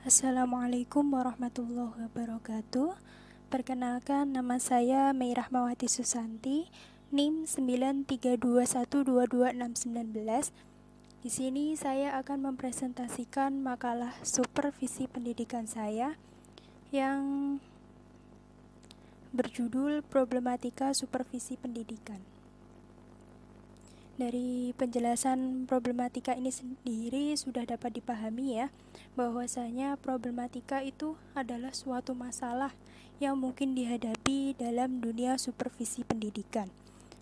Assalamualaikum warahmatullahi wabarakatuh. Perkenalkan, nama saya Mei Rahmawati Susanti, NIM 932122619. Di sini saya akan mempresentasikan makalah supervisi pendidikan saya yang berjudul Problematika Supervisi Pendidikan. Dari penjelasan problematika ini sendiri sudah dapat dipahami ya, bahwasanya problematika itu adalah suatu masalah yang mungkin dihadapi dalam dunia supervisi pendidikan.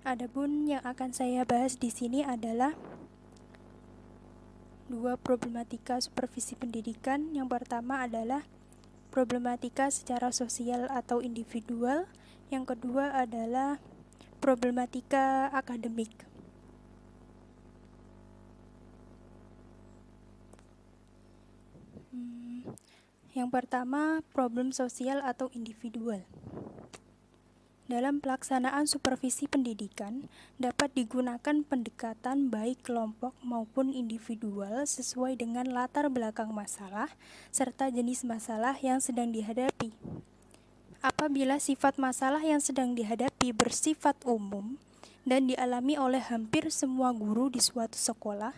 Adapun yang akan saya bahas di sini adalah dua problematika supervisi pendidikan. Yang pertama adalah problematika secara sosial atau individual. Yang kedua adalah problematika akademik. Yang pertama, problem sosial atau individual. Dalam pelaksanaan supervisi pendidikan, dapat digunakan pendekatan baik kelompok maupun individual sesuai dengan latar belakang masalah serta jenis masalah yang sedang dihadapi. Apabila sifat masalah yang sedang dihadapi bersifat umum dan dialami oleh hampir semua guru di suatu sekolah,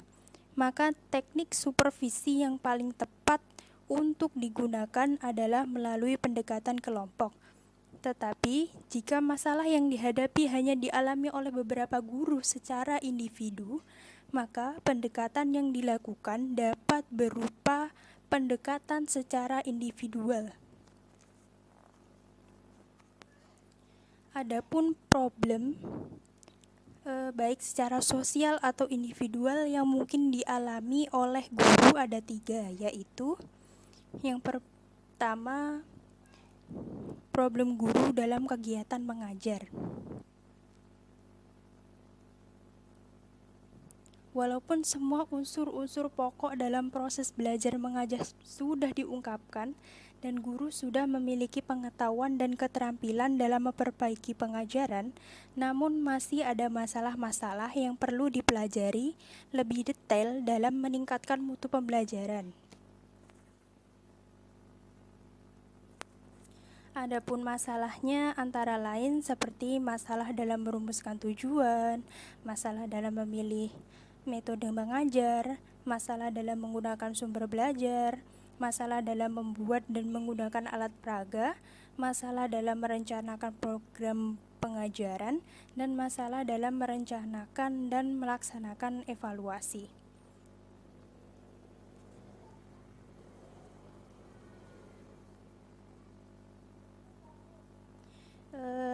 maka teknik supervisi yang paling tepat untuk digunakan adalah melalui pendekatan kelompok. Tetapi, jika masalah yang dihadapi hanya dialami oleh beberapa guru secara individu, maka pendekatan yang dilakukan dapat berupa pendekatan secara individual. Adapun problem baik secara sosial atau individual yang mungkin dialami oleh guru ada 3, yaitu yang pertama, problem guru dalam kegiatan mengajar. Walaupun semua unsur-unsur pokok dalam proses belajar mengajar sudah diungkapkan dan guru sudah memiliki pengetahuan dan keterampilan dalam memperbaiki pengajaran, namun masih ada masalah-masalah yang perlu dipelajari lebih detail dalam meningkatkan mutu pembelajaran. Adapun masalahnya antara lain seperti masalah dalam merumuskan tujuan, masalah dalam memilih metode mengajar, masalah dalam menggunakan sumber belajar, masalah dalam membuat dan menggunakan alat peraga, masalah dalam merencanakan program pengajaran, dan masalah dalam merencanakan dan melaksanakan evaluasi.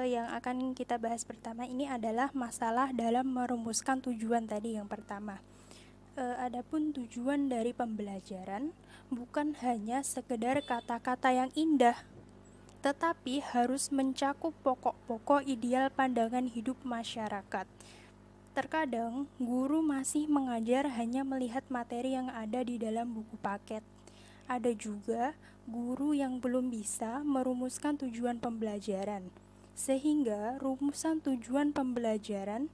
Yang akan kita bahas pertama ini adalah masalah dalam merumuskan tujuan tadi yang pertama. Adapun tujuan dari pembelajaran bukan hanya sekedar kata-kata yang indah, tetapi harus mencakup pokok-pokok ideal pandangan hidup masyarakat. Terkadang, guru masih mengajar hanya melihat materi yang ada di dalam buku paket. Ada juga guru yang belum bisa merumuskan tujuan pembelajaran, sehingga rumusan tujuan pembelajaran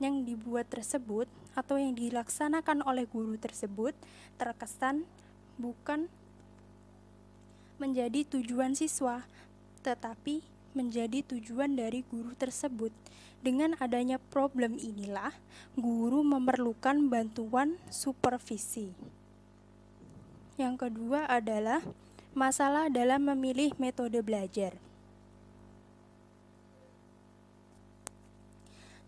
yang dibuat tersebut atau yang dilaksanakan oleh guru tersebut terkesan bukan menjadi tujuan siswa, tetapi menjadi tujuan dari guru tersebut. Dengan adanya problem inilah, guru memerlukan bantuan supervisi. Yang kedua adalah masalah dalam memilih metode belajar.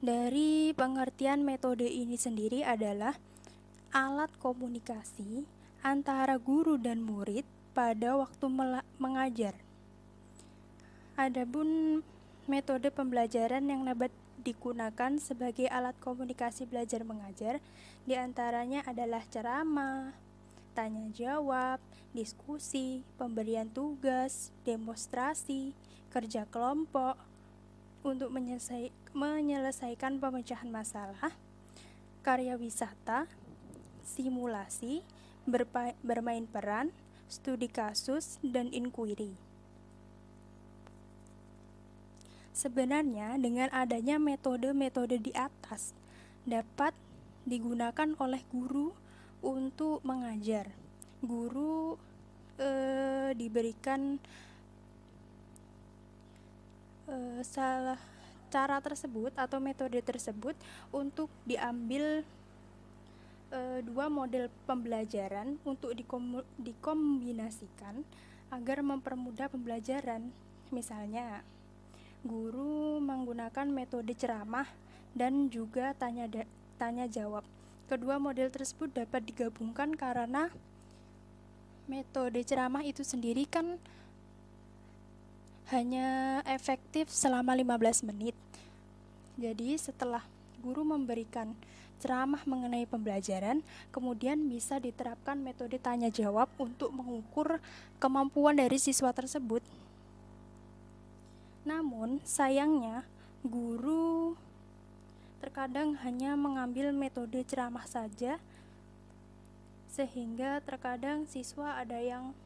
Dari pengertian metode ini sendiri adalah alat komunikasi antara guru dan murid pada waktu mengajar. Adapun metode pembelajaran yang dapat digunakan sebagai alat komunikasi belajar mengajar diantaranya adalah ceramah, tanya jawab, diskusi, pemberian tugas, demonstrasi, kerja kelompok untuk menyelesaikan pemecahan masalah, karya wisata, simulasi, bermain peran, studi kasus, dan inquiry. Sebenarnya dengan adanya metode-metode di atas dapat digunakan oleh guru untuk mengajar. Guru diberikan salah cara tersebut atau metode tersebut untuk diambil dua model pembelajaran untuk dikombinasikan agar mempermudah pembelajaran. Misalnya, guru menggunakan metode ceramah dan juga tanya jawab. Kedua model tersebut dapat digabungkan karena metode ceramah itu sendiri kan hanya efektif selama 15 menit. Jadi setelah guru memberikan ceramah mengenai pembelajaran, kemudian bisa diterapkan metode tanya jawab untuk mengukur kemampuan dari siswa tersebut. Namun, sayangnya guru terkadang hanya mengambil metode ceramah saja, sehingga terkadang siswa ada yang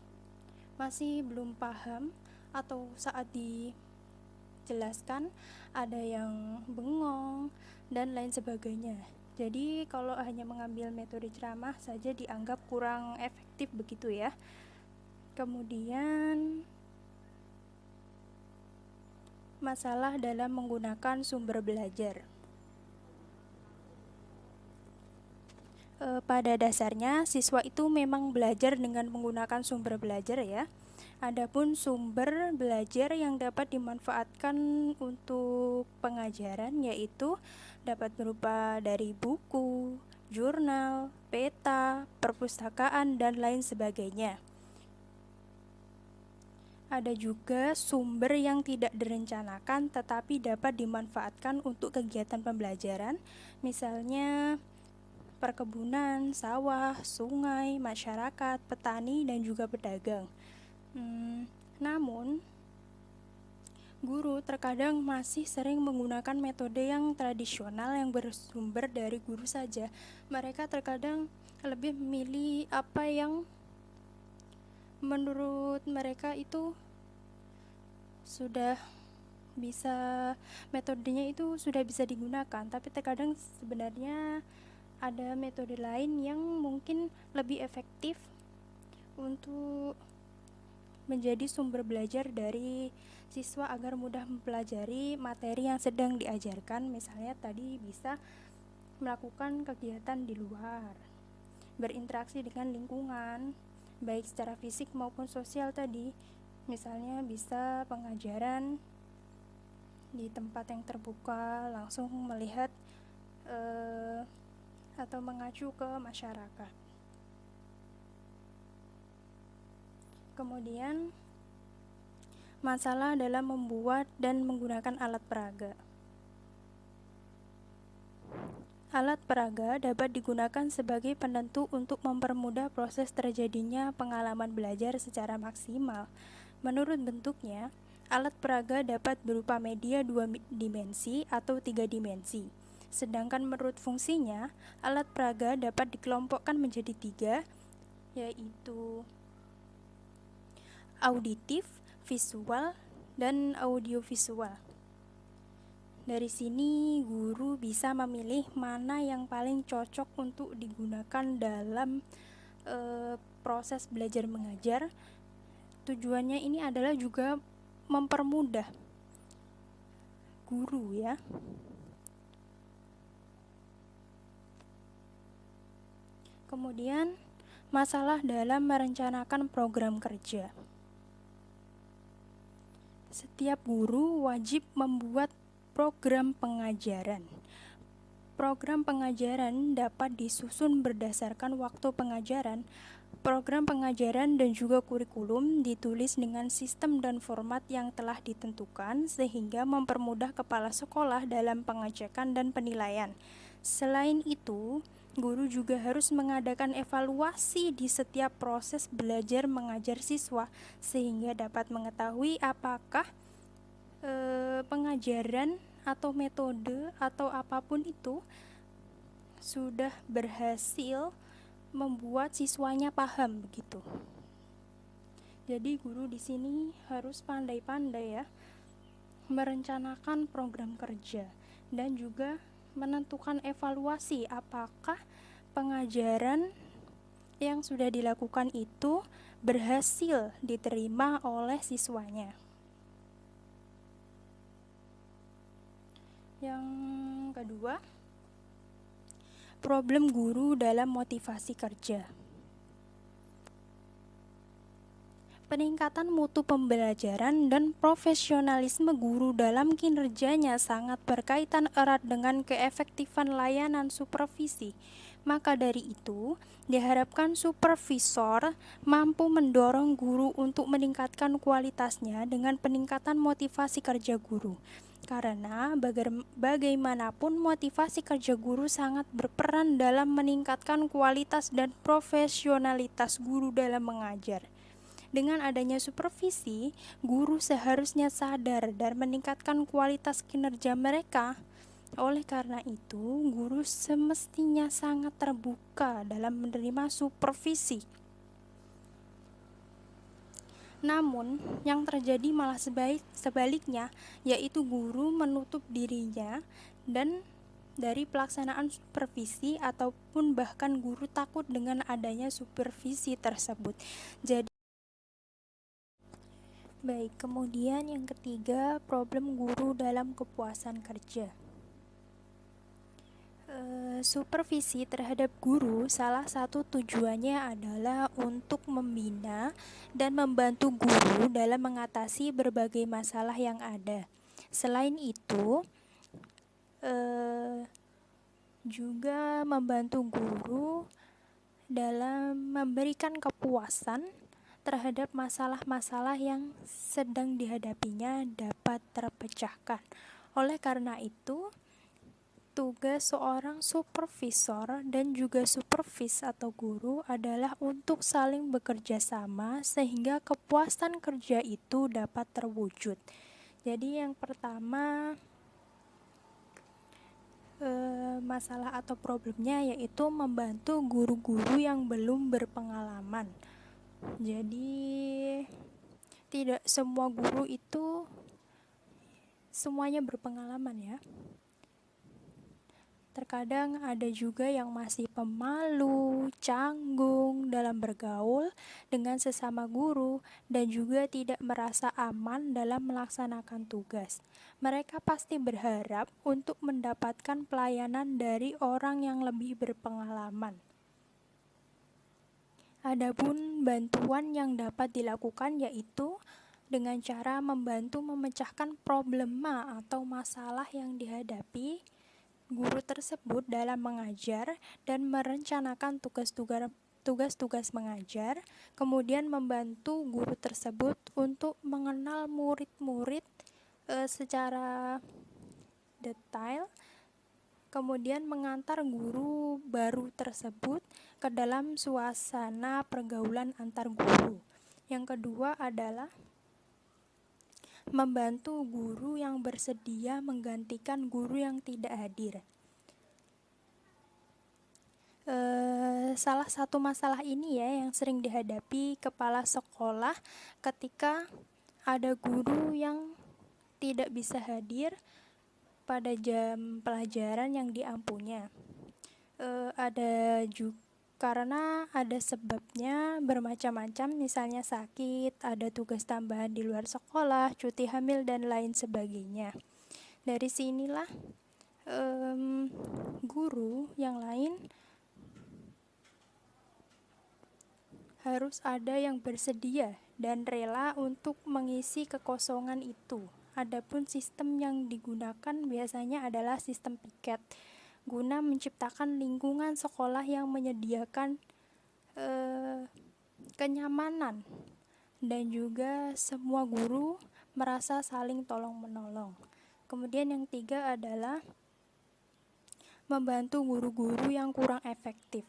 masih belum paham atau saat dijelaskan ada yang bengong dan lain sebagainya. Jadi kalau hanya mengambil metode ceramah saja dianggap kurang efektif begitu ya. Kemudian masalah dalam menggunakan sumber belajar. Pada dasarnya siswa itu memang belajar dengan menggunakan sumber belajar ya. Adapun sumber belajar yang dapat dimanfaatkan untuk pengajaran yaitu dapat berupa dari buku, jurnal, peta, perpustakaan, dan lain sebagainya. Ada juga sumber yang tidak direncanakan tetapi dapat dimanfaatkan untuk kegiatan pembelajaran, misalnya perkebunan, sawah, sungai, masyarakat, petani, dan juga pedagang. Namun, guru terkadang masih sering menggunakan metode yang tradisional yang bersumber dari guru saja. Mereka terkadang lebih memilih apa yang menurut mereka itu sudah bisa, metodenya itu sudah bisa digunakan, tapi terkadang sebenarnya ada metode lain yang mungkin lebih efektif untuk menjadi sumber belajar dari siswa agar mudah mempelajari materi yang sedang diajarkan. Misalnya tadi bisa melakukan kegiatan di luar, berinteraksi dengan lingkungan, baik secara fisik maupun sosial tadi. Misalnya bisa pengajaran di tempat yang terbuka, langsung melihat atau mengacu ke masyarakat. Kemudian masalah dalam membuat dan menggunakan alat peraga. Alat peraga dapat digunakan sebagai penentu untuk mempermudah proses terjadinya pengalaman belajar secara maksimal. Menurut bentuknya, alat peraga dapat berupa media 2 dimensi atau 3 dimensi. Sedangkan menurut fungsinya, alat peraga dapat dikelompokkan menjadi 3, yaitu auditif, visual, dan audiovisual. Dari sini guru bisa memilih mana yang paling cocok untuk digunakan dalam proses belajar mengajar. Tujuannya ini adalah juga mempermudah guru ya. Kemudian masalah dalam merencanakan program kerja. Setiap guru wajib membuat program pengajaran. Program pengajaran dapat disusun berdasarkan waktu pengajaran. Program pengajaran dan juga kurikulum ditulis dengan sistem dan format yang telah ditentukan sehingga mempermudah kepala sekolah dalam pengecekan dan penilaian. Selain itu, guru juga harus mengadakan evaluasi di setiap proses belajar mengajar siswa sehingga dapat mengetahui apakah pengajaran atau metode atau apapun itu sudah berhasil membuat siswanya paham begitu. Jadi guru di sini harus pandai-pandai ya merencanakan program kerja dan juga menentukan evaluasi apakah pengajaran yang sudah dilakukan itu berhasil diterima oleh siswanya. Yang kedua, problem guru dalam motivasi kerja. Peningkatan mutu pembelajaran dan profesionalisme guru dalam kinerjanya sangat berkaitan erat dengan keefektifan layanan supervisi. Maka dari itu, diharapkan supervisor mampu mendorong guru untuk meningkatkan kualitasnya dengan peningkatan motivasi kerja guru. Karena bagaimanapun motivasi kerja guru sangat berperan dalam meningkatkan kualitas dan profesionalitas guru dalam mengajar. Dengan adanya supervisi, guru seharusnya sadar dan meningkatkan kualitas kinerja mereka. Oleh karena itu, guru semestinya sangat terbuka dalam menerima supervisi. Namun, yang terjadi malah sebaliknya, yaitu guru menutup dirinya dan dari pelaksanaan supervisi ataupun bahkan guru takut dengan adanya supervisi tersebut. Baik, kemudian yang ketiga, problem guru dalam kepuasan kerja. Supervisi terhadap guru salah satu tujuannya adalah untuk membina dan membantu guru dalam mengatasi berbagai masalah yang ada. Selain itu, juga membantu guru dalam memberikan kepuasan terhadap masalah-masalah yang sedang dihadapinya dapat terpecahkan. Oleh karena itu, tugas seorang supervisor dan juga supervis atau guru adalah untuk saling bekerja sama sehingga kepuasan kerja itu dapat terwujud. Jadi yang pertama, masalah atau problemnya yaitu membantu guru-guru yang belum berpengalaman. Jadi tidak semua guru itu semuanya berpengalaman ya. Terkadang ada juga yang masih pemalu, canggung dalam bergaul dengan sesama guru dan juga tidak merasa aman dalam melaksanakan tugas. Mereka pasti berharap untuk mendapatkan pelayanan dari orang yang lebih berpengalaman. Adapun bantuan yang dapat dilakukan yaitu dengan cara membantu memecahkan problema atau masalah yang dihadapi guru tersebut dalam mengajar dan merencanakan tugas-tugas mengajar, kemudian membantu guru tersebut untuk mengenal murid-murid secara detail, kemudian mengantar guru baru tersebut ke dalam suasana pergaulan antar guru. Yang kedua adalah membantu guru yang bersedia menggantikan guru yang tidak hadir. Salah satu masalah ini ya yang sering dihadapi kepala sekolah ketika ada guru yang tidak bisa hadir pada jam pelajaran yang diampunya. Ada juga karena ada sebabnya bermacam-macam, misalnya sakit, ada tugas tambahan di luar sekolah, cuti hamil, dan lain sebagainya. Dari sinilah guru yang lain harus ada yang bersedia dan rela untuk mengisi kekosongan itu. Adapun sistem yang digunakan biasanya adalah sistem piket, guna menciptakan lingkungan sekolah yang menyediakan kenyamanan dan juga semua guru merasa saling tolong-menolong. Kemudian yang tiga adalah membantu guru-guru yang kurang efektif.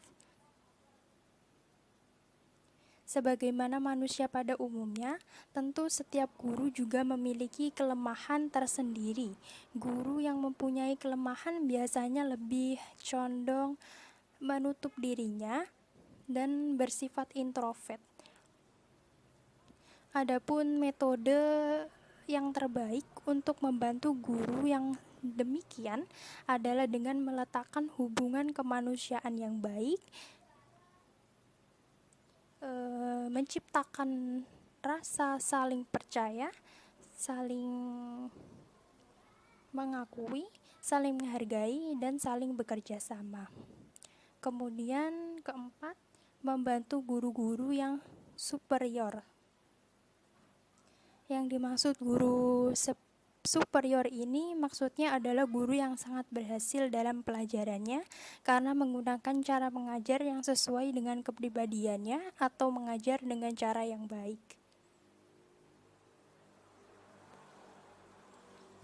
Sebagaimana manusia pada umumnya, tentu setiap guru juga memiliki kelemahan tersendiri. Guru yang mempunyai kelemahan biasanya lebih condong menutup dirinya dan bersifat introvert. Adapun metode yang terbaik untuk membantu guru yang demikian adalah dengan meletakkan hubungan kemanusiaan yang baik menciptakan rasa saling percaya, saling mengakui, saling menghargai, dan saling bekerja sama. Kemudian keempat, membantu guru-guru yang superior. Yang dimaksud guru superior ini maksudnya adalah guru yang sangat berhasil dalam pelajarannya karena menggunakan cara mengajar yang sesuai dengan kepribadiannya atau mengajar dengan cara yang baik.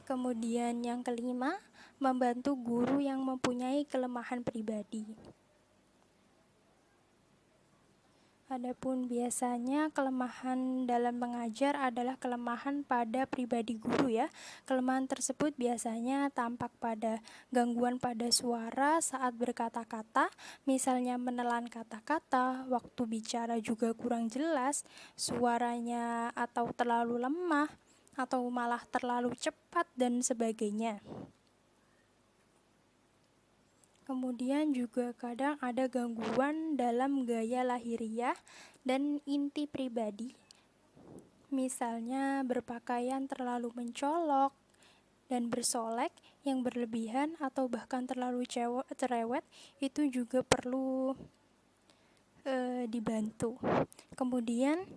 Kemudian yang kelima, membantu guru yang mempunyai kelemahan pribadi. Adapun biasanya kelemahan dalam mengajar adalah kelemahan pada pribadi guru ya. Kelemahan tersebut biasanya tampak pada gangguan pada suara saat berkata-kata, misalnya menelan kata-kata, waktu bicara juga kurang jelas, suaranya atau terlalu lemah, atau malah terlalu cepat dan sebagainya. Kemudian juga kadang ada gangguan dalam gaya lahiriah dan inti pribadi. Misalnya berpakaian terlalu mencolok dan bersolek yang berlebihan atau bahkan terlalu cerewet, itu juga perlu dibantu. Kemudian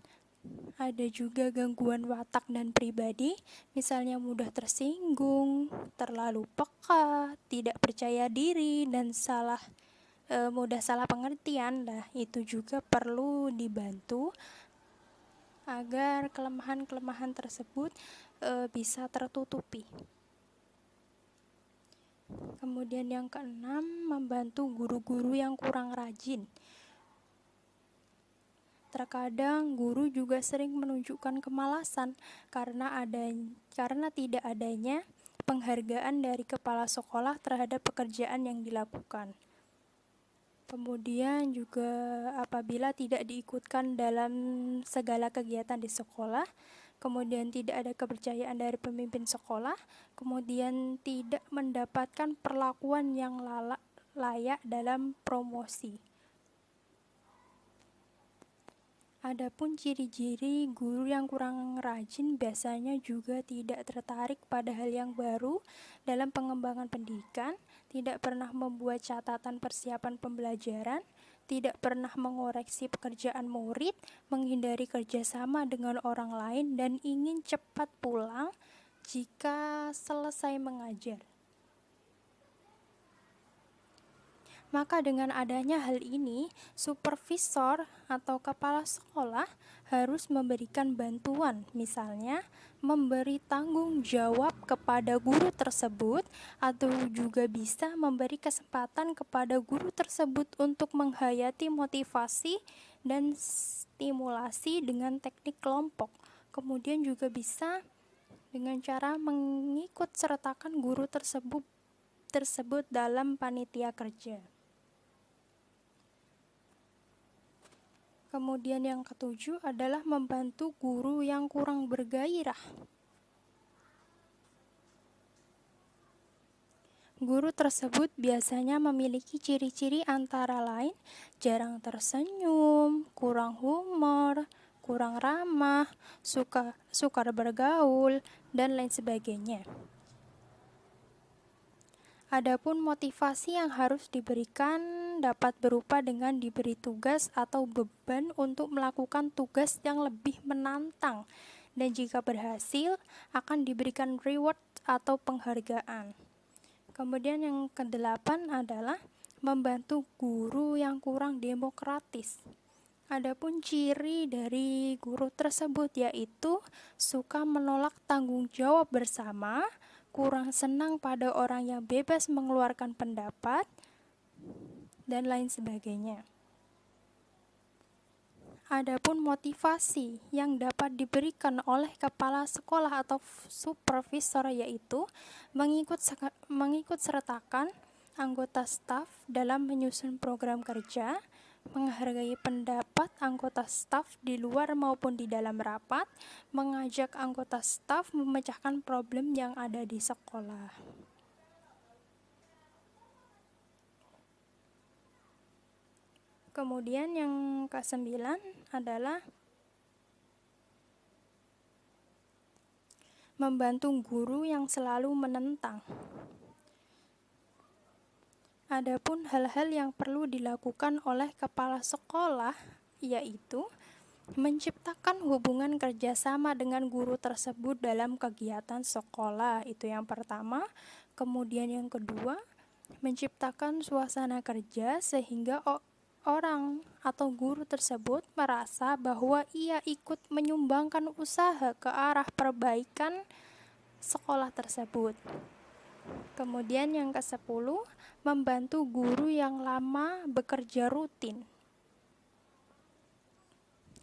ada juga gangguan watak dan pribadi, misalnya mudah tersinggung, terlalu peka, tidak percaya diri, dan mudah salah pengertian. Nah, itu juga perlu dibantu agar kelemahan-kelemahan tersebut bisa tertutupi. Kemudian yang keenam, membantu guru-guru yang kurang rajin. Terkadang guru juga sering menunjukkan kemalasan karena tidak adanya penghargaan dari kepala sekolah terhadap pekerjaan yang dilakukan. Kemudian juga apabila tidak diikutkan dalam segala kegiatan di sekolah, kemudian tidak ada kepercayaan dari pemimpin sekolah, kemudian tidak mendapatkan perlakuan yang layak dalam promosi. Adapun ciri-ciri guru yang kurang rajin biasanya juga tidak tertarik pada hal yang baru dalam pengembangan pendidikan, tidak pernah membuat catatan persiapan pembelajaran, tidak pernah mengoreksi pekerjaan murid, menghindari kerjasama dengan orang lain, dan ingin cepat pulang jika selesai mengajar. Maka dengan adanya hal ini, supervisor atau kepala sekolah harus memberikan bantuan, misalnya memberi tanggung jawab kepada guru tersebut, atau juga bisa memberi kesempatan kepada guru tersebut untuk menghayati motivasi dan stimulasi dengan teknik kelompok. Kemudian juga bisa dengan cara mengikut sertakan guru tersebut dalam panitia kerja. Kemudian yang ketujuh adalah membantu guru yang kurang bergairah. Guru tersebut biasanya memiliki ciri-ciri antara lain jarang tersenyum, kurang humor, kurang ramah, sukar bergaul, dan lain sebagainya. Adapun motivasi yang harus diberikan dapat berupa dengan diberi tugas atau beban untuk melakukan tugas yang lebih menantang, dan jika berhasil akan diberikan reward atau penghargaan. Kemudian yang kedelapan adalah membantu guru yang kurang demokratis. Adapun ciri dari guru tersebut yaitu suka menolak tanggung jawab bersama, kurang senang pada orang yang bebas mengeluarkan pendapat, dan lain sebagainya. Adapun motivasi yang dapat diberikan oleh kepala sekolah atau supervisor yaitu mengikut sertakan anggota staf dalam menyusun program kerja, menghargai pendapat anggota staf di luar maupun di dalam rapat, mengajak anggota staf memecahkan problem yang ada di sekolah. Kemudian yang ke-9 adalah membantu guru yang selalu menentang. Adapun hal-hal yang perlu dilakukan oleh kepala sekolah yaitu menciptakan hubungan kerjasama dengan guru tersebut dalam kegiatan sekolah, itu yang pertama. Kemudian yang kedua, menciptakan suasana kerja sehingga orang atau guru tersebut merasa bahwa ia ikut menyumbangkan usaha ke arah perbaikan sekolah tersebut. Kemudian yang ke-10, membantu guru yang lama bekerja rutin.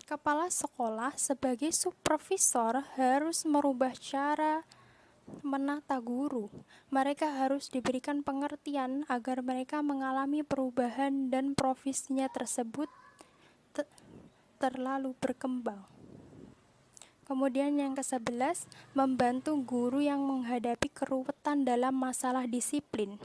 Kepala sekolah sebagai supervisor harus merubah cara menata guru. Mereka harus diberikan pengertian agar mereka mengalami perubahan dan profesinya tersebut terlalu berkembang. Kemudian yang ke-11, membantu guru yang menghadapi keruwetan dalam masalah disiplin.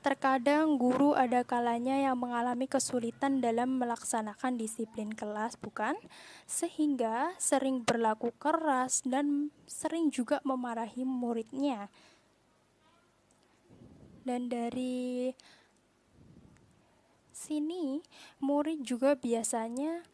Terkadang guru ada kalanya yang mengalami kesulitan dalam melaksanakan disiplin kelas, bukan? Sehingga sering berlaku keras dan sering juga memarahi muridnya. Dan dari sini, murid juga biasanya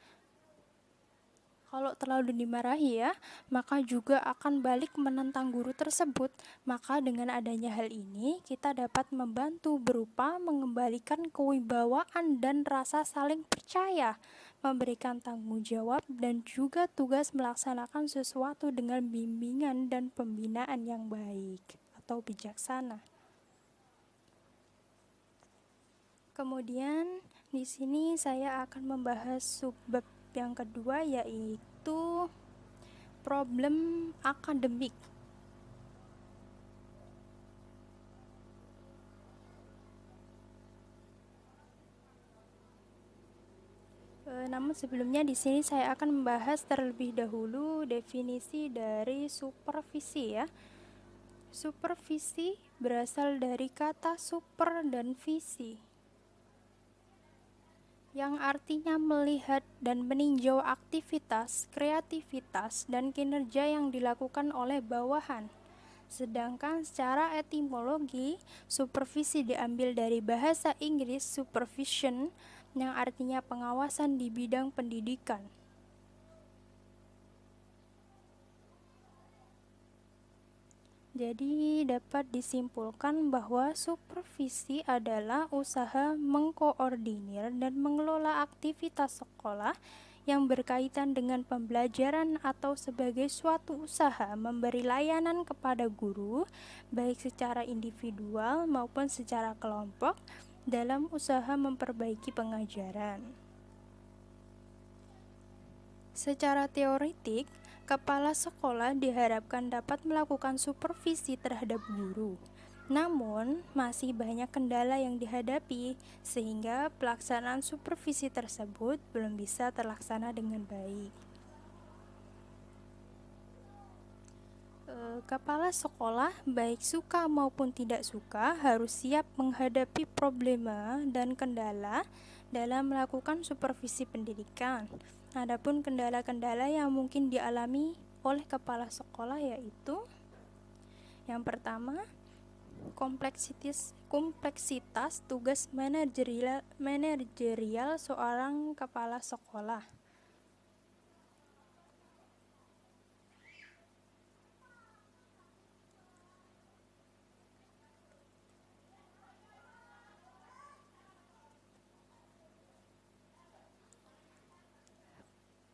kalau terlalu dimarahi maka juga akan balik menentang guru tersebut. Maka dengan adanya hal ini, kita dapat membantu berupa mengembalikan kewibawaan dan rasa saling percaya, memberikan tanggung jawab dan juga tugas melaksanakan sesuatu dengan bimbingan dan pembinaan yang baik atau bijaksana. Kemudian di sini saya akan membahas subbab yang kedua, yaitu problem akademik. Namun sebelumnya di sini saya akan membahas terlebih dahulu definisi dari supervisi ya. Supervisi berasal dari kata super dan visi, yang artinya melihat dan meninjau aktivitas, kreativitas, dan kinerja yang dilakukan oleh bawahan. Sedangkan secara etimologi, supervisi diambil dari bahasa Inggris supervision, yang artinya pengawasan di bidang pendidikan. Jadi dapat disimpulkan bahwa supervisi adalah usaha mengkoordinir dan mengelola aktivitas sekolah yang berkaitan dengan pembelajaran atau sebagai suatu usaha memberi layanan kepada guru, baik secara individual maupun secara kelompok, dalam usaha memperbaiki pengajaran. Secara teoretik, kepala sekolah diharapkan dapat melakukan supervisi terhadap guru. Namun, masih banyak kendala yang dihadapi sehingga pelaksanaan supervisi tersebut belum bisa terlaksana dengan baik. Kepala sekolah, baik suka maupun tidak suka, harus siap menghadapi problema dan kendala dalam melakukan supervisi pendidikan. Adapun kendala-kendala yang mungkin dialami oleh kepala sekolah yaitu yang pertama, kompleksitas tugas manajerial seorang kepala sekolah.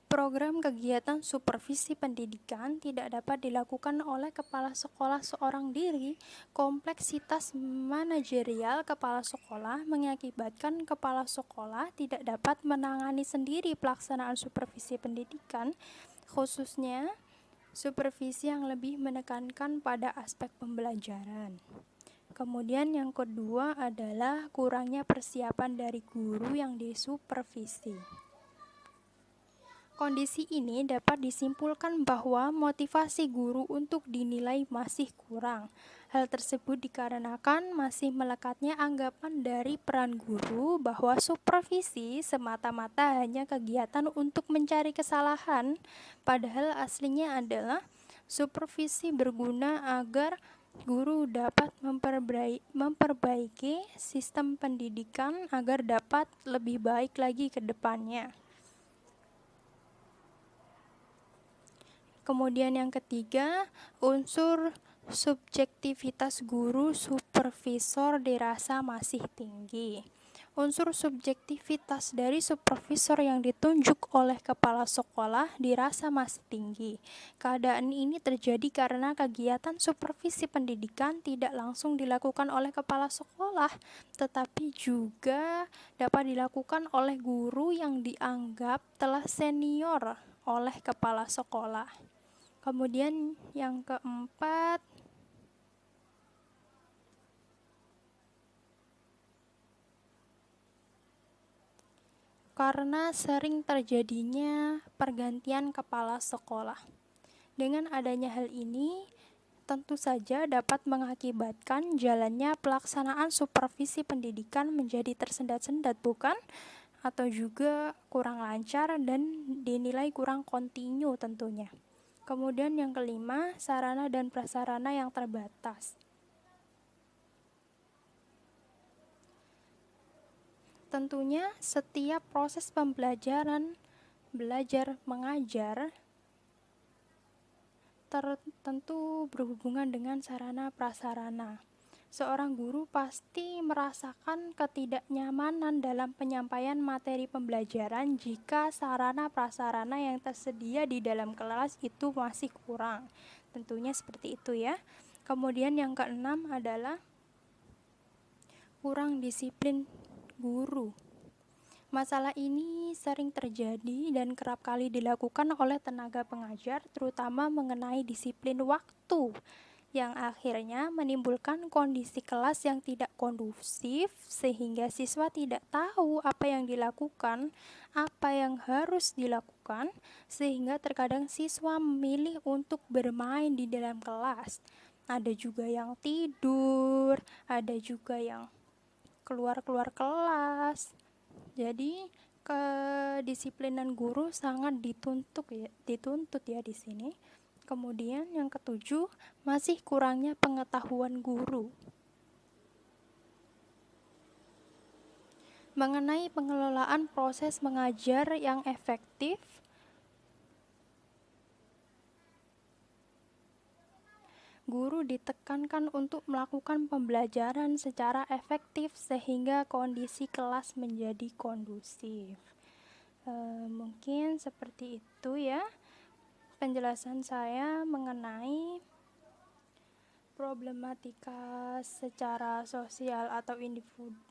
Program kegiatan supervisi pendidikan tidak dapat dilakukan oleh kepala sekolah seorang diri. Kompleksitas manajerial kepala sekolah mengakibatkan kepala sekolah tidak dapat menangani sendiri pelaksanaan supervisi pendidikan, khususnya supervisi yang lebih menekankan pada aspek pembelajaran. Kemudian yang kedua adalah kurangnya persiapan dari guru yang disupervisi. Kondisi ini dapat disimpulkan bahwa motivasi guru untuk dinilai masih kurang. Hal tersebut dikarenakan masih melekatnya anggapan dari peran guru bahwa supervisi semata-mata hanya kegiatan untuk mencari kesalahan, padahal aslinya adalah supervisi berguna agar guru dapat memperbaiki sistem pendidikan agar dapat lebih baik lagi ke depannya. Kemudian yang ketiga, unsur subjektivitas guru supervisor dirasa masih tinggi. Unsur subjektivitas dari supervisor yang ditunjuk oleh kepala sekolah dirasa masih tinggi. Keadaan ini terjadi karena kegiatan supervisi pendidikan tidak langsung dilakukan oleh kepala sekolah, tetapi juga dapat dilakukan oleh guru yang dianggap telah senior oleh kepala sekolah. Kemudian yang keempat, karena sering terjadinya pergantian kepala sekolah. Dengan adanya hal ini, tentu saja dapat mengakibatkan jalannya pelaksanaan supervisi pendidikan menjadi tersendat-sendat, bukan? Atau juga kurang lancar dan dinilai kurang kontinu tentunya. Kemudian yang kelima, sarana dan prasarana yang terbatas. Tentunya setiap proses pembelajaran, belajar mengajar tentu berhubungan dengan sarana prasarana. Seorang guru pasti merasakan ketidaknyamanan dalam penyampaian materi pembelajaran jika sarana prasarana yang tersedia di dalam kelas itu masih kurang. Tentunya seperti itu ya. Kemudian yang keenam adalah kurang disiplin guru. Masalah ini sering terjadi dan kerap kali dilakukan oleh tenaga pengajar, terutama mengenai disiplin waktu, yang akhirnya menimbulkan kondisi kelas yang tidak kondusif sehingga siswa tidak tahu apa yang dilakukan, apa yang harus dilakukan, sehingga terkadang siswa memilih untuk bermain di dalam kelas. Ada juga yang tidur, ada juga yang keluar-keluar kelas. Jadi kedisiplinan guru sangat dituntut ya di sini. Kemudian yang ketujuh, masih kurangnya pengetahuan guru mengenai pengelolaan proses mengajar yang efektif. Guru ditekankan untuk melakukan pembelajaran secara efektif sehingga kondisi kelas menjadi kondusif. Mungkin seperti itu ya penjelasan saya mengenai problematika secara sosial atau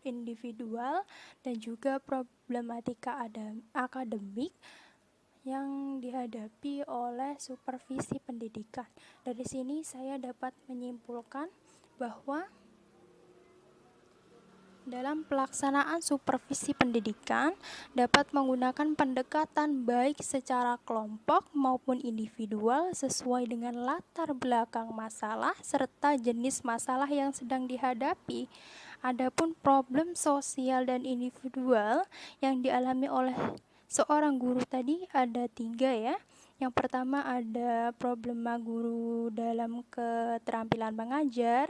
individual dan juga problematika akademik yang dihadapi oleh supervisi pendidikan. Dari sini saya dapat menyimpulkan bahwa dalam pelaksanaan supervisi pendidikan dapat menggunakan pendekatan baik secara kelompok maupun individual sesuai dengan latar belakang masalah serta jenis masalah yang sedang dihadapi. Adapun problem sosial dan individual yang dialami oleh seorang guru tadi ada 3 ya. Yang pertama ada problema guru dalam keterampilan mengajar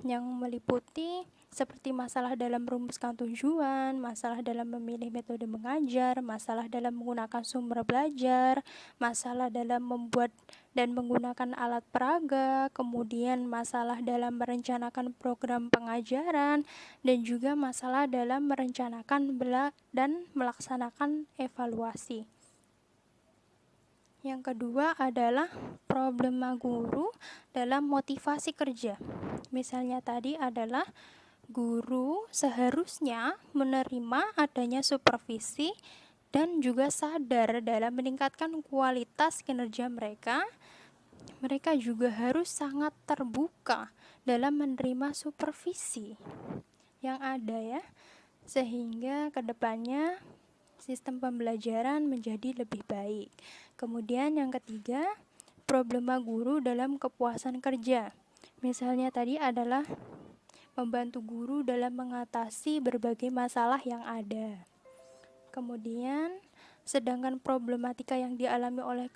yang meliputi seperti masalah dalam merumuskan tujuan, masalah dalam memilih metode mengajar, masalah dalam menggunakan sumber belajar, masalah dalam membuat dan menggunakan alat peraga, kemudian masalah dalam merencanakan program pengajaran, dan juga masalah dalam merencanakan dan melaksanakan evaluasi. Yang kedua adalah problema guru dalam motivasi kerja. Misalnya tadi adalah guru seharusnya menerima adanya supervisi dan juga sadar dalam meningkatkan kualitas kinerja mereka. Mereka juga harus sangat terbuka dalam menerima supervisi yang ada ya, sehingga kedepannya sistem pembelajaran menjadi lebih baik. Kemudian yang ketiga, problema guru dalam kepuasan kerja. Misalnya tadi adalah membantu guru dalam mengatasi berbagai masalah yang ada. Kemudian, sedangkan problematika yang dialami oleh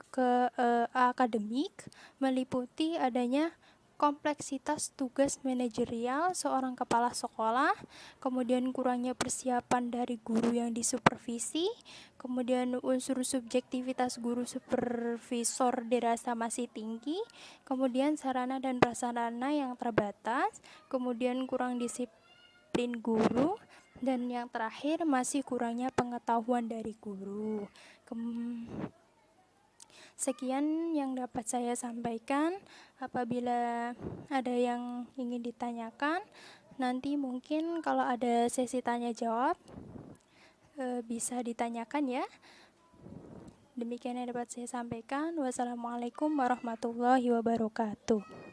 akademik meliputi adanya kompleksitas tugas manajerial seorang kepala sekolah, kemudian kurangnya persiapan dari guru yang disupervisi, kemudian unsur subjektivitas guru supervisor dirasa masih tinggi, kemudian sarana dan prasarana yang terbatas, kemudian kurang disiplin guru, dan yang terakhir masih kurangnya pengetahuan dari guru. Sekian yang dapat saya sampaikan. Apabila ada yang ingin ditanyakan, nanti mungkin kalau ada sesi tanya jawab bisa ditanyakan ya. Demikian yang dapat saya sampaikan. Wassalamualaikum warahmatullahi wabarakatuh.